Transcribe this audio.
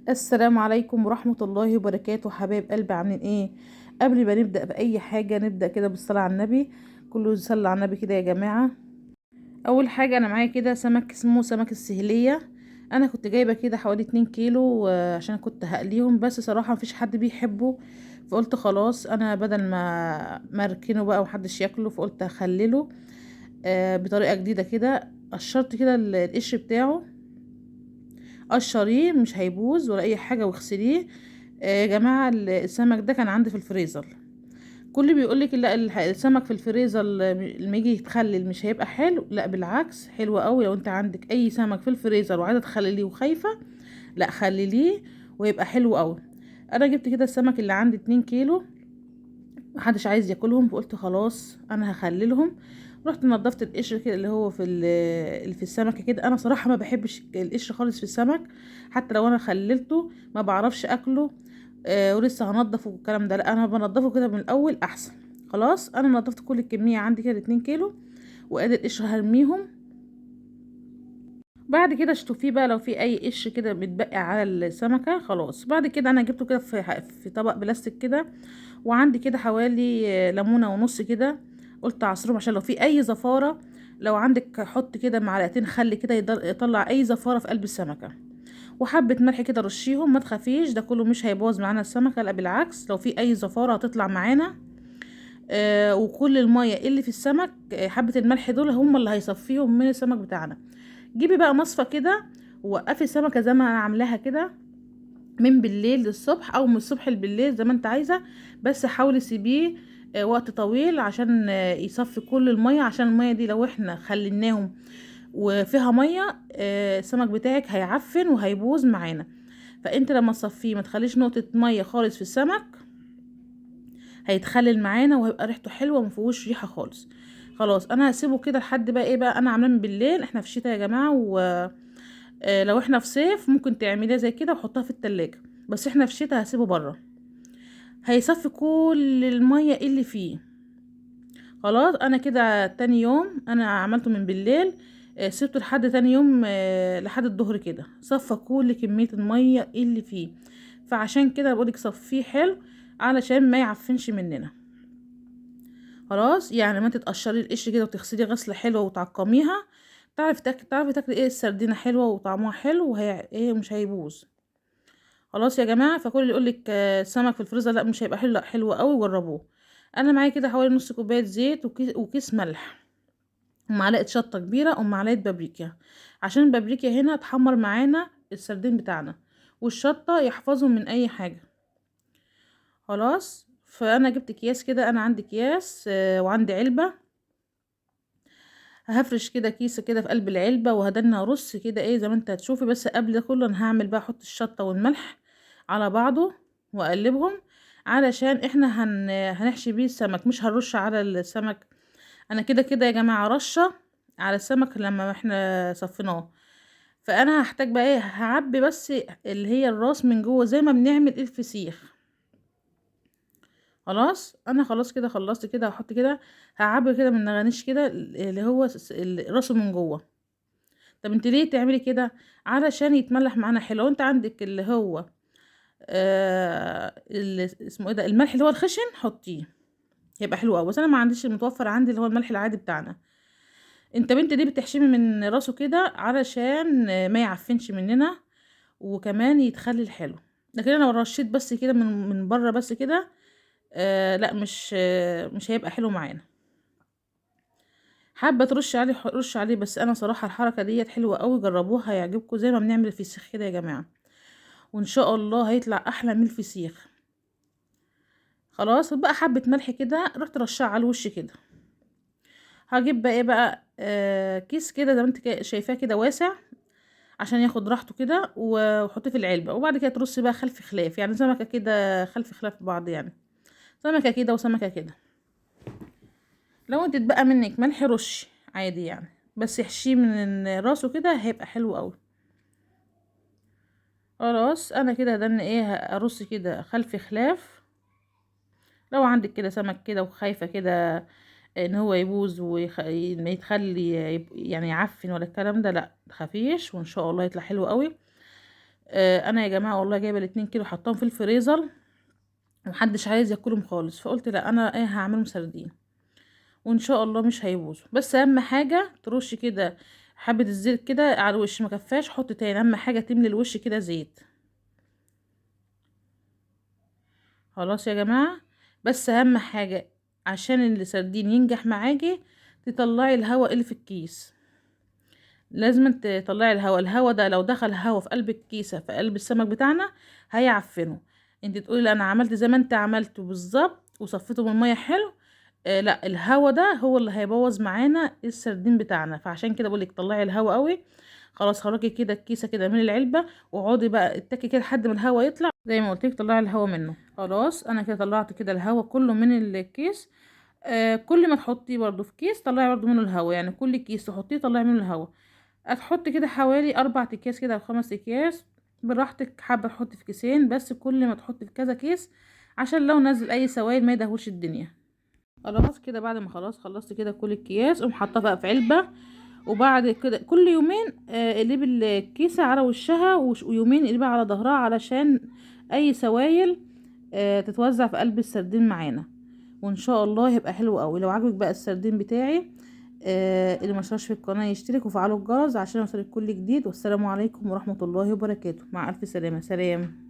السلام عليكم ورحمة الله وبركاته، حبايب قلبي، عاملين ايه؟ قبل ما نبدأ بأي حاجة نبدأ كده بالصلاة على النبي. كله يصلي على النبي كده يا جماعة. أول حاجة أنا معايا كده سمك اسمه سمك السهلية. أنا كنت جايبة كده حوالي 2 كيلو، عشان كنت هقليهم، بس صراحة مفيش حد بيحبه. فقلت خلاص أنا بدل ما أركنه بقى ومحدش ياكله، فقلت أخلله بطريقة جديدة كده. قشرت كده القشر بتاعه، قشريه مش هيبوظ ولا اي حاجه، واغسليه. يا جماعه السمك ده كان عندي في الفريزر. كل بيقولك لا، السمك في الفريزر لما يجي يتخلل مش هيبقى حلو. لا بالعكس، حلو قوي. لو انت عندك اي سمك في الفريزر وعايزه تخلليه وخايفه، لا خلليه ويبقى حلو قوي. انا جبت كده السمك اللي عندي 2 كيلو، محدش عايز ياكلهم، فقلت خلاص انا هخللهم. رحت نضفت القشر كده اللي هو اللي في السمكه كده. انا صراحه ما بحبش القشر خالص في السمك، حتى لو انا خللته ما بعرفش اكله. ولسه هنضفه والكلام ده، لا انا بنضفه كده من الاول احسن. خلاص انا نضفت كل الكميه عندي كده 2 كيلو، وادي القشر هرميهم. بعد كده اشطفيه بقى لو في اي قش كده متبقي على السمكه. خلاص بعد كده انا جبته كده في طبق بلاستيك كده، وعندي كده حوالي ليمونه ونص كده. قلت اعصرهم عشان لو في اي زفاره. لو عندك حط كده معلقتين خل كده يطلع اي زفاره في قلب السمكه. وحبه ملح كده رشيهم، ما تخافيش ده كله مش هيبوظ معانا السمكه، لا بالعكس لو في اي زفاره هتطلع معانا. وكل الميه اللي في السمك، حبه الملح دول هم اللي هيصفيهم من السمك بتاعنا. جيبي بقى مصفى كده، ووقفي السمكه زي ما انا عاملاها كده، من بالليل للصبح او من الصبح لبالليل زي ما انت عايزه. بس حاولي سيبيه وقت طويل عشان يصفي كل الميه، عشان الميه دي لو احنا خليناهم وفيها ميه، السمك بتاعك هيعفن وهيبوظ معانا. فانت لما تصفيه ما تخليش نقطه ميه خالص في السمك، هيتخلل معانا وهيبقى ريحته حلوه ومفيهوش ريحه خالص. خلاص انا هسيبه كده لحد بقى ايه بقى، انا عاملاه من بالليل. احنا في الشتاء يا جماعه، لو احنا في صيف ممكن تعمليها زي كده وحطها في التلاجة، بس احنا في الشتاء هسيبه بره. هيصفي كل المية اللي فيه. خلاص انا كده تاني يوم انا عملته من بالليل، سبته لحد تاني يوم، لحد الظهر كده صفى كل كمية المية اللي فيه. فعشان كده بقولك صفيه حلو علشان ما يعفنش مننا. خلاص يعني ما تتقشري القش كده وتغسلي غسلة حلوة وتعقميها. تعرفي تاكلي ايه السردينة حلوة وطعمها حلو، وهي ايه مش هيبوظ. خلاص يا جماعه، فكل اللي يقولك سمك في الفريزر لا مش هيبقى حلو، لا حلو قوي، جربوه. انا معايا كده حوالي نص كوبايه زيت وكيس ملح، ومعلقه شطه كبيره ومعلقه بابريكا، عشان البابريكا هنا تحمر معانا السردين بتاعنا، والشطه يحفظهم من اي حاجه. خلاص فانا جبت اكياس كده، انا عندي اكياس وعندي علبه. هفرش كده كيسه كده في قلب العلبه، وهدنا ارص كده ايه زي ما انت هتشوفي. بس قبل ده كله انا هعمل بقى احط الشطه والملح على بعضه واقلبهم، علشان احنا هنحشي بيه السمك، مش هنرش على السمك. انا كده كده يا جماعه رشه على السمك لما احنا صفيناه. فانا هحتاج بقى ايه، هعبي بس اللي هي الراس من جوه زي ما بنعمل الفسيخ. خلاص انا خلاص كده خلصت كده، هحط كده، هعبي كده من نغنيش كده اللي هو راسه من جوه. طب انت ليه تعملي كده؟ علشان يتملح معانا حلو. لو انت عندك اللي هو اللي اسمه ايه ده، الملح اللي هو الخشن، حطيه هيبقى حلو قوي. بس انا ما عنديش، المتوفر عندي اللي هو الملح العادي بتاعنا. انت بنت دي بتحشمي من راسه كده علشان ما يعفنش مننا، وكمان يتخلل حلو. لكن انا لو رشيت بس كده من بره بس كده، لا مش هيبقى حلو معانا. حابه ترش عليه رش عليه، بس انا صراحه الحركه ديت حلوه قوي، جربوها هيعجبكم زي ما بنعمل الفسيخ كده يا جماعه، وان شاء الله هيطلع احلى من الفسيخ. خلاص بقى حبه ملح كده رحت رشها على الوش كده. هجيب بقى ايه بقى، كيس كده زي ما انت شايفاه كده واسع، عشان ياخد راحته كده، وحطيه في العلبه. وبعد كده ترصي بقى خلف خلاف، يعني سمكه كده خلف خلاف بعض، يعني سمكه كده وسمكه كده. لو انت اتبقى منك ملح رش عادي يعني، بس يحشيه من راسه كده هيبقى حلو قوي. خلاص انا كده دن ايه، ارص كده خلف خلاف. لو عندك كده سمك كده وخايفه كده ان هو يبوظ ما يتخلي يعني يعفن ولا الكلام ده، لا تخافيش وان شاء الله يطلع حلو قوي. انا يا جماعه والله جايبه الاتنين كيلو حطاهم في الفريزر، ومحدش عايز ياكلهم خالص، فقلت لا انا ايه هعملهم سردين، وان شاء الله مش هيبوظوا. بس اهم حاجه ترش كده حبه الزيت كده على الوش، ما كفاش حط تاني، اهم حاجه تملي الوش كده زيت. خلاص يا جماعه. بس اهم حاجه عشان السردين ينجح معاكي تطلعي الهواء اللي في الكيس، لازم تطلعي الهواء ده لو دخل هواء في قلب الكيسه في قلب السمك بتاعنا هيعفنه. انت تقولي لا انا عملت زي ما انت عملته بالظبط وصفيته من الميه حلو، لا الهوا ده هو اللي هيبوظ معانا السردين بتاعنا، فعشان كده بقولك طلعي الهوا قوي. خلاص خرجي كده الكيسه كده من العلبه، واقعدي بقى اتكي كده لحد ما الهوا يطلع زي ما قلت لك، طلعي الهوا منه. خلاص انا كده طلعت كده الهوا كله من الكيس. كل ما تحطيه برضو في كيس طلعي برضو منه الهوا، يعني كل كيس تحطيه طلعي منه الهوا. هتحطي كده حوالي 4 اكياس كده او 5 اكياس براحتك، حابه تحطي في كيسين، بس كل ما تحطي في كذا كيس عشان لو نزل اي سوائل ما يدهوش الدنيا. خلاص كده بعد ما خلاص خلصت كده كل الكياس، قوم حاطاه بقى في علبه، وبعد كده كل يومين اقلبي الكيسه على وشها ويومين اقلبيها على ظهرها علشان اي سوائل تتوزع في قلب السردين معانا، وان شاء الله هيبقى حلو قوي. لو عجبك بقى السردين بتاعي اللي ما اشتركش في القناه يشترك وفعلوا الجرس عشان يوصلك كل جديد. والسلام عليكم ورحمه الله وبركاته، مع الف سلامه. سلام.